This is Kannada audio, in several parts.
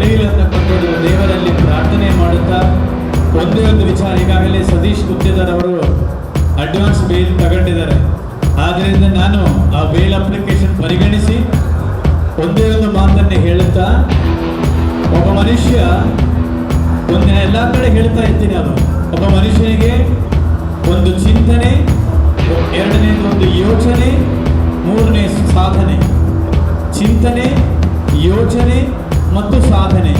ಬೇಲ್ ಅಂತಕ್ಕಂಥದ್ದು ದೇವರಲ್ಲಿ ಪ್ರಾರ್ಥನೆ ಮಾಡುತ್ತಾ ಒಂದೇ ಒಂದು ವಿಚಾರ, ಈಗಾಗಲೇ ಸತೀಶ್ ಗುತ್ತೇದಾರ್ ಅವರು ಅಡ್ವಾನ್ಸ್ ಬೇಲ್ ತಗೊಂಡಿದ್ದಾರೆ. ಆದ್ದರಿಂದ ನಾನು ಆ ಬೇಲ್ ಅಪ್ಲಿಕೇಶನ್ ಪರಿಗಣಿಸಿ ಒಂದೇ ಒಂದು ಮಾತನ್ನೇ ಹೇಳುತ್ತಾ, ಒಬ್ಬ ಮನುಷ್ಯ ಎಲ್ಲ ಕಡೆ ಹೇಳ್ತಾ ಇದ್ದೀನಿ, ಅದು ಒಬ್ಬ ಮನುಷ್ಯನಿಗೆ ಒಂದು ಚಿಂತನೆ, ಎರಡನೇದು ಒಂದು ಯೋಚನೆ, ಮೂರನೇ ಸಾಧನೆ. ಚಿಂತನೆ, ಯೋಚನೆ ಮತ್ತು ಸಾಧನೆ,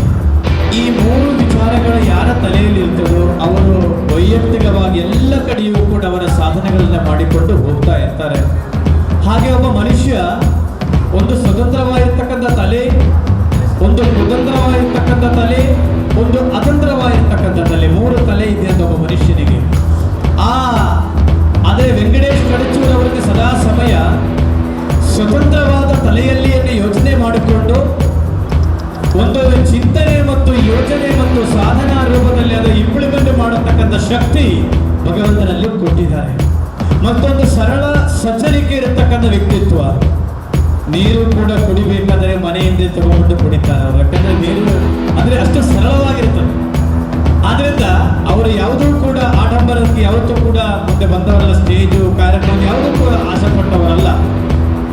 ಈ ಮೂರು ವಿಚಾರಗಳು ಯಾರ ತಲೆಯಲ್ಲಿ ಇರ್ತದೋ ಅವರು ವೈಯಕ್ತಿಕವಾಗಿ ಎಲ್ಲ ಕಡೆಯೂ ಕೂಡ ಅವರ ಸಾಧನೆಗಳನ್ನ ಮಾಡಿಕೊಂಡು ಹೋಗ್ತಾ ಇರ್ತಾರೆ. ಹಾಗೆ ಒಬ್ಬ ಮನುಷ್ಯ ಒಂದು ಸ್ವತಂತ್ರವಾಗಿರ್ತಕ್ಕಂಥ ತಲೆ, ಒಂದು ಕುತಂತ್ರವಾಗಿರ್ತಕ್ಕಂಥ ತಲೆ, ಒಂದು ಅತಂತ್ರವಾಗಿರ್ತಕ್ಕಂಥ ತಲೆ, ಮೂರು ತಲೆ ಇದೆ ಅಂತ ಒಬ್ಬ ಮನುಷ್ಯನಿಗೆ. ಅದೇ ವೆಂಕಟೇಶ್ ಕಡಚೂರ್ ಅವರಿಗೆ ಸದಾ ಸಮಯ ಸ್ವತಂತ್ರವಾದ ತಲೆಯಲ್ಲಿಯೇ ಯೋಚನೆ ಮಾಡಿಕೊಂಡು ಒಂದು ಚಿಂತನೆ ಮತ್ತು ಯೋಚನೆ ಮತ್ತು ಸಾಧನಾ ರೂಪದಲ್ಲಿ ಅದು ಇಂಪ್ಲಿಮೆಂಟ್ ಮಾಡತಕ್ಕಂಥ ಶಕ್ತಿ ಭಗವಂತನಲ್ಲಿ ಕೊಟ್ಟಿದ್ದಾರೆ. ಮತ್ತೊಂದು ಸರಳ ಸಜ್ಜನಿಕೆ ಇರತಕ್ಕಂಥ ವ್ಯಕ್ತಿತ್ವ. ನೀರು ಕೂಡ ಕುಡಿಬೇಕಾದರೆ ಮನೆಯಿಂದ ತಗೊಂಡು ಕುಡಿತಾರೆ ಅವರು, ಯಾಕಂದ್ರೆ ನೀರು ಅಂದ್ರೆ ಅಷ್ಟು ಸರಳವಾಗಿರ್ತದೆ. ಆದ್ರಿಂದ ಅವರು ಯಾವುದೂ ಕೂಡ ಆಡಂಬರಕ್ಕೆ ಯಾವತ್ತೂ ಕೂಡ ಮುಂದೆ ಬಂದವರಲ್ಲ, ಸ್ಟೇಜು ಕಾರ್ಯಕ್ರಮ ಯಾವುದೂ ಕೂಡ ಆಸೆ ಪಟ್ಟವರಲ್ಲ.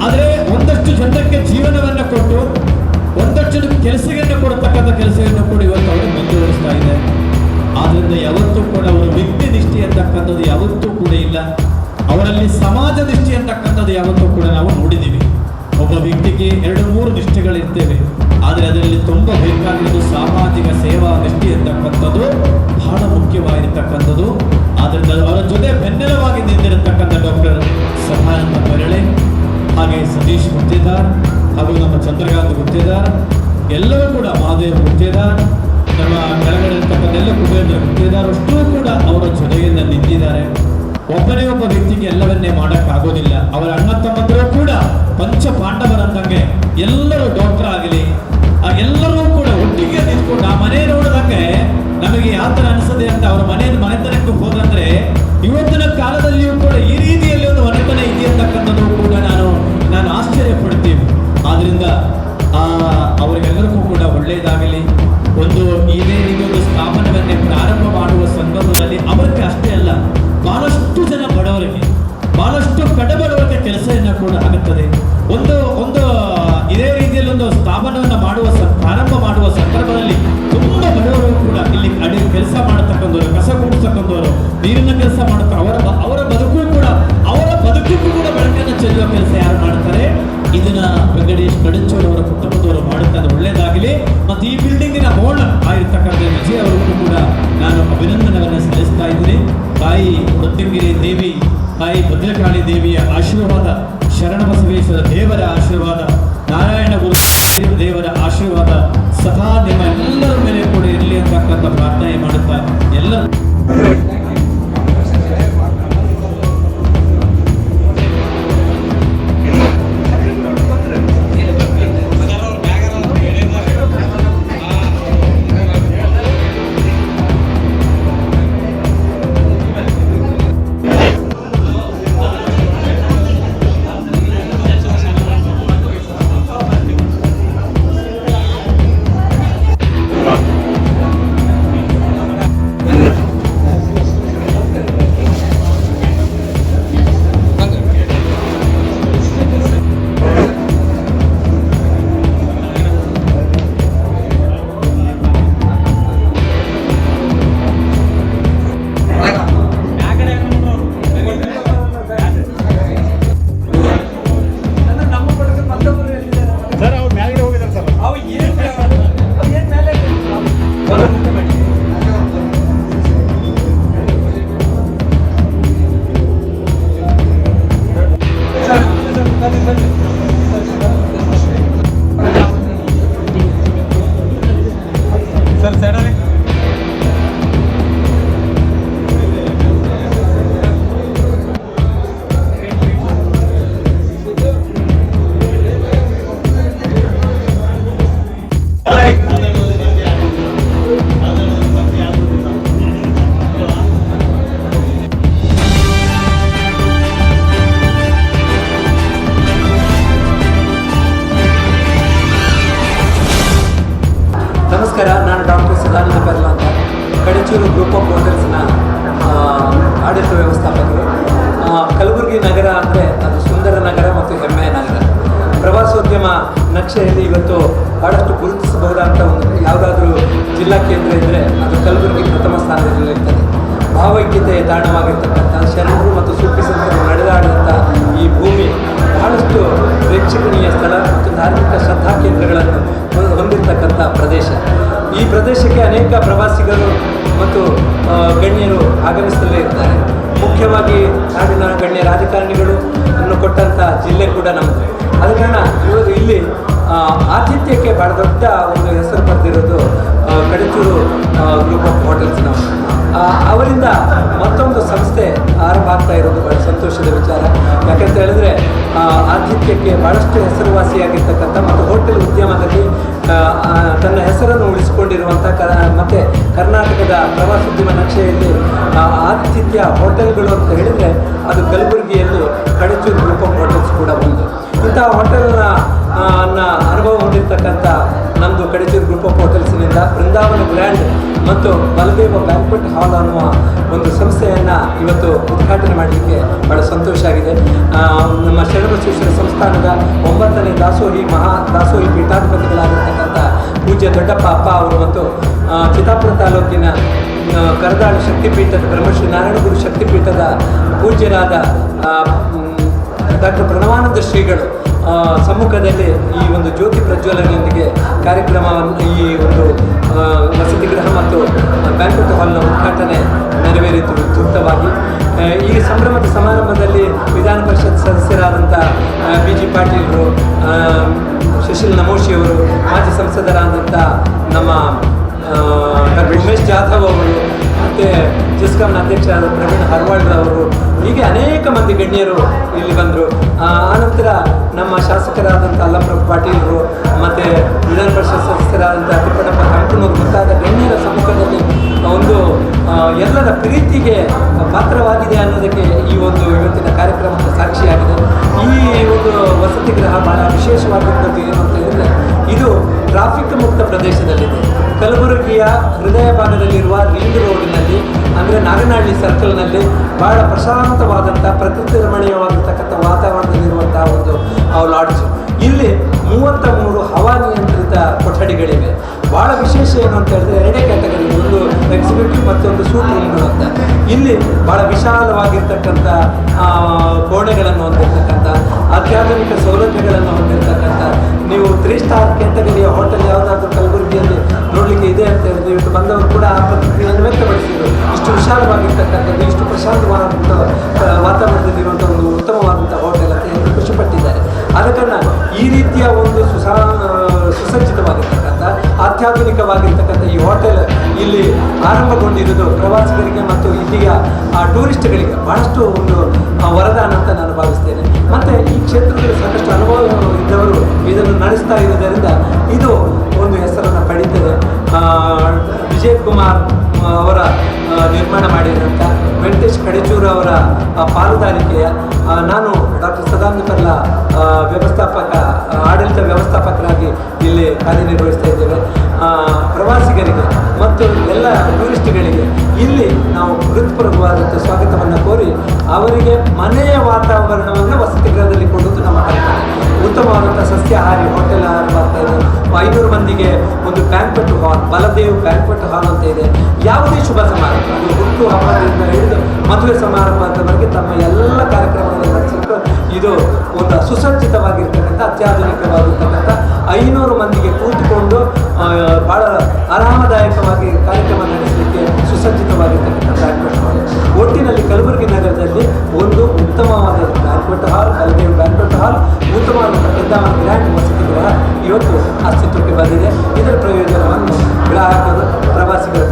ಆದರೆ ಒಂದಷ್ಟು ಜನಕ್ಕೆ ಜೀವನವನ್ನು ಕೊಟ್ಟು ಒಂದಷ್ಟು ಕೆಲಸವನ್ನು ಕೊಡತಕ್ಕಂಥ ಕೆಲಸವನ್ನು ಕೂಡ ಇವತ್ತು ಅವರು ಮುಂದುವರಿಸ್ತಾ ಇದೆ. ಆದ್ರಿಂದ ಯಾವತ್ತೂ ಕೂಡ ಅವರ ವ್ಯಕ್ತಿ ನಿಷ್ಠೆ ಅಂತಕ್ಕಂಥದ್ದು ಯಾವತ್ತೂ ಕೂಡ ಇಲ್ಲ, ಅವರಲ್ಲಿ ಸಮಾಜ ನಿಷ್ಠೆ ಅಂತಕ್ಕಂಥದ್ದು ಯಾವತ್ತೂ ಕೂಡ ನಾವು ನೋಡಿದ್ದೀವಿ. ಒಬ್ಬ ವ್ಯಕ್ತಿಗೆ 2-3 ನಿಷ್ಠೆಗಳಿರ್ತೇವೆ, ಆದರೆ ಅದರಲ್ಲಿ ತುಂಬ ಬೇಕಾಗಿರೋದು ಸಾಮಾಜಿಕ ಸೇವಾ ನಿಷ್ಠೆ ಅಂತಕ್ಕಂಥದ್ದು ಬಹಳ ಮುಖ್ಯವಾಗಿರ್ತಕ್ಕಂಥದ್ದು. ಆದ್ದರಿಂದ ಅವರ ಜೊತೆ ಬೆನ್ನೆಲುವಾಗಿ ನಿಂತಿರತಕ್ಕಂಥ ಡಾಕ್ಟರ್ ಸದಾನಂದ ಪೆರಳೆ, ಹಾಗೆ ಸತೀಶ್ ಗುತ್ತೇದಾರ್ ಹಾಗೂ ನಮ್ಮ ಚಂದ್ರಕಾಂತ್ ಗುತ್ತೇದಾರ್, ಎಲ್ಲರೂ ಕೂಡ ಮಹಾದೇವ್ ಗುತ್ತೇದಾರ್, ನಮ್ಮ ಕೆಳಗಡೆ ಇರ್ತಕ್ಕಂಥ ಎಲ್ಲ ಕುಬೇಂದ್ರ ಗುತ್ತೇದಾರ್ ಅಷ್ಟೂ ಕೂಡ ಅವರ ಜೊತೆಯಿಂದ ನಿಂತಿದ್ದಾರೆ. ಒಬ್ಬನೇ ಒಬ್ಬ ವ್ಯಕ್ತಿಗೆ ಎಲ್ಲವನ್ನೇ ಮಾಡೋಕ್ಕಾಗೋದಿಲ್ಲ. ಅವರ ಅಣ್ಣ ತಮ್ಮಂದಿರು ಕೂಡ ಪಂಚ ಪಾಂಡವರಂದಂಗೆ ಎಲ್ಲರೂ ಡಾಕ್ಟರ್ ಆಗಲಿ, ಎಲ್ಲರೂ ಕೂಡ ಒಟ್ಟಿಗೆ ನಿಂತ್ಕೊಂಡು ಆ ಮನೆ ನೋಡಿದಂಗೆ ನಮಗೆ ಯಾವ ಥರ ಅನಿಸದೆ ಅಂತ ಅವರ ಮನೆತನಕ್ಕೆ ಹೋದಂದ್ರೆ ಇವತ್ತಿನ ಕಾಲದಲ್ಲಿಯೂ ಕೂಡ ಈ ರೀತಿಯಲ್ಲಿ ಒಂದು ಮನೆತನ ಇದೆ ಅಂತಕ್ಕಂಥದ್ದು ಕೂಡ ನಾನು ಆಶ್ಚರ್ಯ ಪಡ್ತೀವಿ. ಆದ್ರಿಂದ ಅವರಿಗೆಲ್ಲರಿಗೂ ಕೂಡ ಒಳ್ಳೆಯದಾಗಲಿ. ಇದೇ ರೀತಿ ಒಂದು ಸ್ಥಾಪನವನ್ನೇ ಪ್ರಾರಂಭ ಮಾಡುವ ಸಂದರ್ಭದಲ್ಲಿ ಅವರಿಗೆ ಅಷ್ಟೇ ಅಲ್ಲ, ಬಹಳಷ್ಟು ಜನ ಬಡವರಿಗೆ, ಬಹಳಷ್ಟು ಕಡಬಡವರಿಗೆ ಕೆಲಸವನ್ನು ಕೂಡ ಆಗುತ್ತದೆ. ಒಂದು ಇದೇ ರೀತಿಯಲ್ಲಿ ಒಂದು ಸ್ಥಾಪನವನ್ನು ಪ್ರಾರಂಭ ಮಾಡುವ ಸಂದರ್ಭದಲ್ಲಿ ತುಂಬ ಬಡವರು ಕೂಡ ಇಲ್ಲಿ ಅಡಿಗೆ ಕೆಲಸ ಮಾಡತಕ್ಕಂಥವ್ರು, ಕಸ ಕೂಡಿಸ್ತಕ್ಕಂಥವ್ರು, ನೀರಿನ ಕೆಲಸ ಮಾಡ್ತಾರೆ. ಅವರ ಬದುಕಿಗೂ ಕೂಡ ಬೆಳಕನ್ನು ಚೆಲ್ಲುವ ಕೆಲಸ ಯಾರು ಮಾಡ್ತಾರೆ? ಇದನ್ನ ವೆಂಕಟೇಶ್ ಕಡಚೂರ್ ಅವರ ಕುಟುಂಬದವರು ಮಾಡುತ್ತಾರೆ. ಒಳ್ಳೆಯದಾಗಲಿ. ಮತ್ತು ಈ ಬಿಲ್ಡಿಂಗಿನ ಓನರ್ ಆಗಿರ್ತಕ್ಕಂಥ ವಿಜಯ್ ಅವರಿಗೂ ಕೂಡ ನಾನು ಅಭಿನಂದನೆಗಳನ್ನು ಸಲ್ಲಿಸ್ತಾ ಇದ್ದೀನಿ. ತಾಯಿ ಮೃತ್ಯುಂಗಿರಿ ದೇವಿ, ತಾಯಿ ಭದ್ರಕಾಳಿ ದೇವಿಯ ಆಶೀರ್ವಾದ, ಶರಣಬಸವೇಶ್ವರ ದೇವರ ಆಶೀರ್ವಾದ, ನಾರಾಯಣ ಗುರು ದೇವರ ಆಶೀರ್ವಾದ ಸದಾ ನಿಮ್ಮ ಎಲ್ಲರ ಮೇಲೆ ಕೂಡ ಇರಲಿ ಅಂತಕ್ಕಂಥ ಪ್ರಾರ್ಥನೆ ಮಾಡುತ್ತಾ ಎಲ್ಲರೂ ಭಾವೈಕ್ಯತೆಯ ತಾಣವಾಗಿರ್ತಕ್ಕಂಥ ಶರಣರು ಮತ್ತು ಸೂಫಿ ಸಂತರು ನಡೆದಾಡಿದಂಥ ಈ ಭೂಮಿ ಬಹಳಷ್ಟು ಪ್ರೇಕ್ಷಣೀಯ ಸ್ಥಳ ಮತ್ತು ಧಾರ್ಮಿಕ ಶ್ರದ್ಧಾ ಕೇಂದ್ರಗಳನ್ನು ಹೊಂದಿರತಕ್ಕಂಥ ಪ್ರದೇಶ. ಈ ಪ್ರದೇಶಕ್ಕೆ ಅನೇಕ ಪ್ರವಾಸಿಗರು ಮತ್ತು ಗಣ್ಯರು ಆಗಮಿಸಲೇ ಇರ್ತಾರೆ. ಮುಖ್ಯವಾಗಿ ನಾಡಿನ ಗಣ್ಯ ರಾಜಕಾರಣಿಗಳು ಅನ್ನು ಕೊಟ್ಟಂಥ ಜಿಲ್ಲೆ ಕೂಡ ನಮ್ಮದು. ಆದ ಕಾರಣ ಇವರು ಇಲ್ಲಿ ಆತಿಥ್ಯಕ್ಕೆ ಭಾಳ ದೊಡ್ಡ ಒಂದು ಹೆಸರು ಪಡೆದಿರೋದು ಕಡಚೂರು ಗ್ರೂಪ್ ಆಫ್ ಹೋಟೆಲ್ಸ್ನವರು. ಅವರಿಂದ ಮತ್ತೊಂದು ಸಂಸ್ಥೆ ಆರಂಭ ಆಗ್ತಾ ಇರೋದು ಭಾಳ ಸಂತೋಷದ ವಿಚಾರ. ಯಾಕಂತ ಹೇಳಿದ್ರೆ ಆತಿಥ್ಯಕ್ಕೆ ಭಾಳಷ್ಟು ಹೆಸರುವಾಸಿಯಾಗಿರ್ತಕ್ಕಂಥ ಮತ್ತು ಹೋಟೆಲ್ ಉದ್ಯಮದಲ್ಲಿ ತನ್ನ ಹೆಸರನ್ನು ಉಳಿಸಿಕೊಂಡಿರುವಂಥ ಮತ್ತು ಕರ್ನಾಟಕದ ಪ್ರವಾಸೋದ್ಯಮ ನಕ್ಷೆಯಲ್ಲಿ ಆತಿಥ್ಯ ಹೋಟೆಲ್ಗಳು ಅಂತ ಹೇಳಿದರೆ ಅದು ಕಲಬುರಗಿಯಲ್ಲಿ ಕಡಚೂರು ಗ್ರೂಪ್ ಆಫ್ ಹೋಟೆಲ್ಸ್ ಕೂಡ ಒಂದು. ಇಂಥ ಹೋಟೆಲ್ನ ಅನುಭವ ಹೊಂದಿರತಕ್ಕಂಥ ನಮ್ಮದು ಕಡಚೂರು ಗ್ರೂಪ್ ಆಫ್ ಹೋಟೆಲ್ಸ್ನಿಂದ ಬೃಂದಾವನ ಗ್ರ್ಯಾಂಡ್ ಮತ್ತು ಬಲದೇವ ಬ್ಯಾಂಕ್ವೆಟ್ ಹಾಲ್ ಅನ್ನುವ ಒಂದು ಸಂಸ್ಥೆಯನ್ನು ಇವತ್ತು ಉದ್ಘಾಟನೆ ಮಾಡಲಿಕ್ಕೆ ಭಾಳ ಸಂತೋಷ ಆಗಿದೆ. ನಮ್ಮ ಶರಣಬಸವೇಶ್ವರ ಸಂಸ್ಥಾನದ 9ನೇ ದಾಸೋಹಿ ಪೀಠಾಧಿಪತಿಗಳಾಗಿರ್ತಕ್ಕಂಥ ಪೂಜ್ಯ ದೊಡ್ಡಪ್ಪ ಅಪ್ಪ ಅವರು ಮತ್ತು ಚಿತ್ತಾಪುರ ತಾಲೂಕಿನ ಕರದಾಳು ಶಕ್ತಿಪೀಠದ ಬ್ರಹ್ಮಶ್ರೀ ನಾರಾಯಣಗುರು ಶಕ್ತಿಪೀಠದ ಪೂಜ್ಯರಾದ ಡಾಕ್ಟರ್ ಪ್ರಣವಾನಂದ ಶ್ರೀಗಳು ಸಮ್ಮುಖದಲ್ಲಿ ಈ ಒಂದು ಜ್ಯೋತಿ ಪ್ರಜ್ವಲನೆಯೊಂದಿಗೆ ಕಾರ್ಯಕ್ರಮವನ್ನು ಈ ಒಂದು ವಸತಿ ಗೃಹ ಮತ್ತು ಬ್ಯಾಂಕ್ವೆಟ್ ಹಾಲ್ನ ಉದ್ಘಾಟನೆ ನೆರವೇರಿತು ವಿಸ್ತೃತವಾಗಿ. ಈ ಸಂಭ್ರಮದ ಸಮಾರಂಭದಲ್ಲಿ ವಿಧಾನ ಪರಿಷತ್ ಸದಸ್ಯರಾದಂಥ BG ಪಾಟೀಲರು, ಶಶಿಲ್ ನಮೋಶಿಯವರು, ಮಾಜಿ ಸಂಸದರಾದಂಥ ನಮ್ಮ ಡಾಕ್ಟರ್ ಉಮೇಶ್ ಜಾಧವ್ ಅವರು, ಮತ್ತು ಜಿಸ್ಕಾಂನ ಅಧ್ಯಕ್ಷರಾದ ಪ್ರವೀಣ್ ಹರ್ವಾಳ್ರವರು, ಹೀಗೆ ಅನೇಕ ಮಂದಿ ಗಣ್ಯರು ಇಲ್ಲಿ ಬಂದರು. ಆನಂತರ ನಮ್ಮ ಶಾಸಕರಾದಂಥ ಅಲ್ಲಪ್ರಭು ಪಾಟೀಲರು ಮತ್ತು ವಿಧಾನ ಪರಿಷತ್ ಸದಸ್ಯರಾದಂಥ ತಿಪ್ಪಣ್ಣಪ್ಪ ಕಂಕನೂರು ಮುಂತಾದ ಗಣ್ಯರ ಸಮ್ಮುಖದಲ್ಲಿ ಒಂದು ಎಲ್ಲರ ಪ್ರೀತಿಗೆ ಪಾತ್ರವಾಗಿದೆ ಅನ್ನೋದಕ್ಕೆ ಈ ಒಂದು ಇವತ್ತಿನ ಕಾರ್ಯಕ್ರಮಕ್ಕೆ ಸಾಕ್ಷಿಯಾಗಿದೆ. ಈ ಒಂದು ವಸತಿ ಗೃಹ ಭಾಳ ವಿಶೇಷವಾಗಿರ್ತದ್ದು ಏನು ಅಂತ ಹೇಳಿದರೆ ಇದು ಟ್ರಾಫಿಕ್ ಮುಕ್ತ ಪ್ರದೇಶದಲ್ಲಿದೆ. ಕಲಬುರಗಿಯ ಹೃದಯ ಭಾಗದಲ್ಲಿರುವ ರಿಂಗ್ ರೋಡಿನಲ್ಲಿ ಅಂದರೆ ನಾಗನಹಳ್ಳಿ ಸರ್ಕಲ್ನಲ್ಲಿ ಭಾಳ ಪ್ರಶಾಂತವಾದಂಥ ಪ್ರಕೃತಿ ರಮಣೀಯವಾಗಿರ್ತಕ್ಕಂಥ ವಾತಾವರಣದಲ್ಲಿರುವಂಥ ಒಂದು ಲಾಡ್ಜ್. ಇಲ್ಲಿ 33 ಹವಾನಿಯಂತ್ರಿತ ಕೊಠಡಿಗಳಿವೆ. ಭಾಳ ವಿಶೇಷ ಏನು ಅಂತ ಹೇಳಿದ್ರೆ 2 ಕ್ಯಾಟಗರಿ, ಒಂದು ಎಕ್ಸಿಕ್ಯೂಟಿವ್ ಮತ್ತೊಂದು ಸೂಟ್ ರೂಮ್ಗಳು ಅಂತ. ಇಲ್ಲಿ ಭಾಳ ವಿಶಾಲವಾಗಿರ್ತಕ್ಕಂಥ ಕೋಣೆಗಳನ್ನು ಹೊಂದಿರತಕ್ಕಂಥ ಅತ್ಯಾಧುನಿಕ ಸೌಲಭ್ಯಗಳನ್ನು ಹೊಂದಿರತಕ್ಕಂಥ, ನೀವು 3 ಸ್ಟಾರ್ ಕ್ಯಾಟಗರಿಯ ಹೋಟೆಲ್ ಯಾವುದಾದ್ರೂ ಕಲಬುರಗಿಯಲ್ಲಿ ನೋಡಲಿಕ್ಕೆ ಇದೆ ಅಂತ ಹೇಳಿದ್ರೆ ಇವತ್ತು ಬಂದವರು ಕೂಡ ಆ ಪ್ರತಿಕ್ರಿಯೆಯನ್ನು ವ್ಯಕ್ತಪಡಿಸಿದರು. ಇಷ್ಟು ವಿಶಾಲವಾಗಿರ್ತಕ್ಕಂಥದ್ದು, ಇಷ್ಟು ಪ್ರಶಾಂತವಾದಂಥ ವಾತಾವರಣದಲ್ಲಿರುವಂಥ ಒಂದು ಉತ್ತಮವಾದಂಥ ಹೋಟೆಲ್ ಅಂತ ಎಲ್ಲರೂ ಖುಷಿಪಟ್ಟಿದ್ದಾರೆ. ಆದ ಕಾರಣ ಈ ರೀತಿಯ ಒಂದು ಸುಸಜ್ಜಿತವಾಗಿರ್ತಕ್ಕಂಥ ಅತ್ಯಾಧುನಿಕವಾಗಿರ್ತಕ್ಕಂಥ ಈ ಹೋಟೆಲ್ ಇಲ್ಲಿ ಆರಂಭಗೊಂಡಿರುವುದು ಪ್ರವಾಸಿಗರಿಗೆ ಮತ್ತು ಇಲ್ಲಿಯ ಟೂರಿಸ್ಟ್ಗಳಿಗೆ ಬಹಳಷ್ಟು ಒಂದು ವರದಾನ ಅಂತ ನಾನು ಭಾವಿಸ್ತೇನೆ. ಮತ್ತು ಈ ಕ್ಷೇತ್ರದಲ್ಲಿ ಸಾಕಷ್ಟು ಅನುಭವ ಇದ್ದವರು ಇದನ್ನು ನಡೆಸ್ತಾ ಇರುವುದರಿಂದ ಇದು ಒಂದು ಹೆಸರನ್ನು ಪಡೀತದೆ. ವಿಜಯ್ ಕುಮಾರ್ ಅವರ ನಿರ್ಮಾಣ ಮಾಡಿದಂಥ ವೆಂಕಟೇಶ್ ಕಡಚೂರು ಅವರ ಪಾಲುದಾರಿಕೆಯ ನಾನು ಡಾಕ್ಟರ್ ಸದಾನಂದ ಪರ್ಲ ಆಡಳಿತ ವ್ಯವಸ್ಥಾಪಕರಾಗಿ ಇಲ್ಲಿ ಕಾರ್ಯನಿರ್ವಹಿಸ್ತಾ ಇದ್ದೇವೆ. ಪ್ರವಾಸಿಗರಿಗೆ ಮತ್ತು ಎಲ್ಲ ಟೂರಿಸ್ಟ್ಗಳಿಗೆ ಇಲ್ಲಿ ನಾವು ಹೃತ್ಪೂರ್ವಕವಾದಂಥ ಸ್ವಾಗತವನ್ನು ಕೋರಿ ಅವರಿಗೆ ಮನೆಯ ವಾತಾವರಣವನ್ನು ವಸತಿ ಗೃಹದಲ್ಲಿ ಕೊಡುವುದು ನಮ್ಮ ಕಲ್ಪನೆ. ಉತ್ತಮವಾದಂಥ ಸಸ್ಯಾಹಾರಿ ಹೋಟೆಲ್ ಆರಂಭ ಇದೆ. 500 ಮಂದಿಗೆ ಒಂದು ಬ್ಯಾಂಕ್ವೆಟ್ ಹಾಲ್, ಬಲದೇವ್ ಬ್ಯಾಂಕ್ವೆಟ್ ಹಾಲ್ ಅಂತ ಇದೆ. ಯಾವುದೇ ಶುಭ ಸಮಾರಂಭ, ಅದು ಹುಟ್ಟು ಹಬ್ಬದಿಂದ ಹಿಡಿದು ಮದುವೆ ಸಮಾರಂಭದವರೆಗೆ ತಮ್ಮ ಎಲ್ಲ ಕಾರ್ಯಕ್ರಮಗಳನ್ನು ನಡೆಸಲಿಕ್ಕೆ ಇದು ಒಂದು ಸುಸಜ್ಜಿತವಾಗಿರ್ತಕ್ಕಂಥ ಅತ್ಯಾಧುನಿಕವಾಗಿರ್ತಕ್ಕಂಥ 500 ಮಂದಿಗೆ ಕೂತುಕೊಂಡು ಭಾಳ ಆರಾಮದಾಯಕವಾಗಿ ಕಾರ್ಯಕ್ರಮ ನಡೆಸಲಿಕ್ಕೆ ಸುಸಜ್ಜಿತವಾಗಿರ್ತಕ್ಕಂಥ ಬ್ಯಾಂಕ್ವೆಟ್ ಹಾಲ್. ಒಟ್ಟಿನಲ್ಲಿ ಕಲಬುರಗಿ ನಗರದಲ್ಲಿ ಒಂದು ಉತ್ತಮವಾದ ಬ್ಯಾಂಕ್ವೆಟ್ ಹಾಲ್, ಬಲದೇವ್ ಬ್ಯಾಂಕ್ವೆಟ್ ಹಾಲ್, ಉತ್ತಮವಾದ ಬೃಂದಾವನ ಗ್ರ್ಯಾಂಡ್ ವಸತಿ ಗೃಹ ಇವತ್ತು ಅಸ್ತಿತ್ವಕ್ಕೆ ಬಂದಿದೆ. ಇದರ ಪ್ರಯೋಜನವನ್ನು ಗ್ರಾಹಕರು, ಪ್ರವಾಸಿಗರು